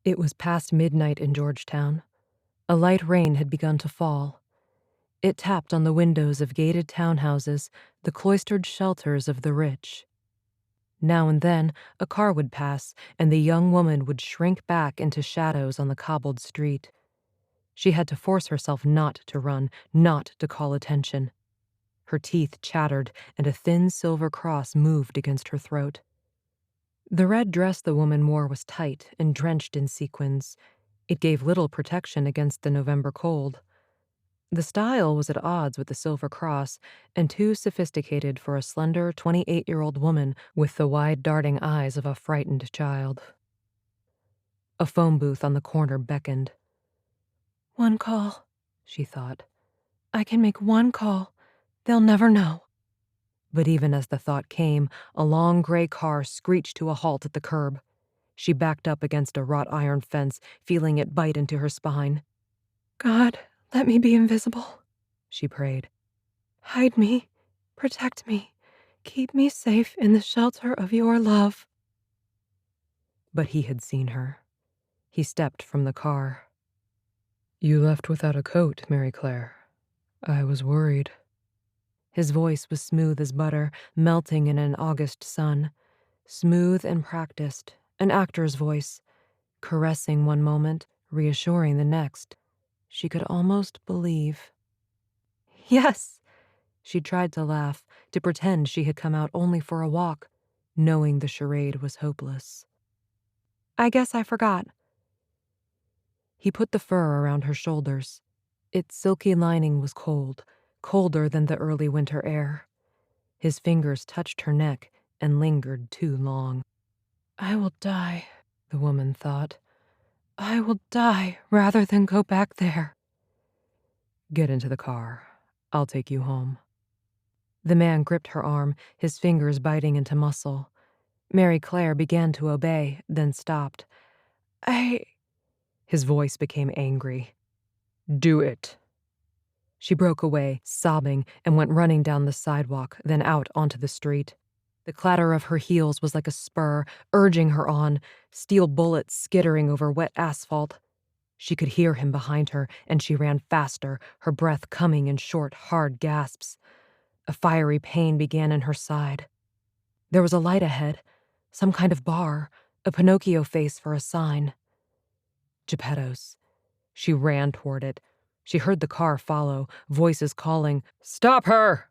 It was past midnight in Georgetown. A light rain had begun to fall. It tapped on the windows of gated townhouses, the cloistered shelters of the rich. Now and then, a car would pass, and the young woman would shrink back into shadows on the cobbled street. She had to force herself not to run, not to call attention. Her teeth chattered, and a thin silver cross moved against her throat. The red dress the woman wore was tight and drenched in sequins. It gave little protection against the November cold. The style was at odds with the silver cross and too sophisticated for a slender 28-year-old woman with the wide darting eyes of a frightened child. A phone booth on the corner beckoned. "One call," she thought. "I can make one call. They'll never know." But even as the thought came, a long gray car screeched to a halt at the curb. She backed up against a wrought iron fence, feeling it bite into her spine. "God, let me be invisible," she prayed. "Hide me, protect me, keep me safe in the shelter of your love." But he had seen her. He stepped from the car. "You left without a coat, Mary Claire. I was worried." His voice was smooth as butter, melting in an August sun. Smooth and practiced, an actor's voice, caressing one moment, reassuring the next. She could almost believe. "Yes!" She tried to laugh, to pretend she had come out only for a walk, knowing the charade was hopeless. "I guess I forgot." He put the fur around her shoulders. Its silky lining was cold, colder than the early winter air. His fingers touched her neck and lingered too long. "I will die," the woman thought. "I will die rather than go back there." "Get into the car. I'll take you home." The man gripped her arm, his fingers biting into muscle. Mary Claire began to obey, then stopped. His voice became angry. "Do it." She broke away, sobbing, and went running down the sidewalk, then out onto the street. The clatter of her heels was like a spur, urging her on, steel bullets skittering over wet asphalt. She could hear him behind her, and she ran faster, her breath coming in short, hard gasps. A fiery pain began in her side. There was a light ahead, some kind of bar, a Pinocchio face for a sign. Geppetto's. She ran toward it. She heard the car follow, voices calling, "Stop her!"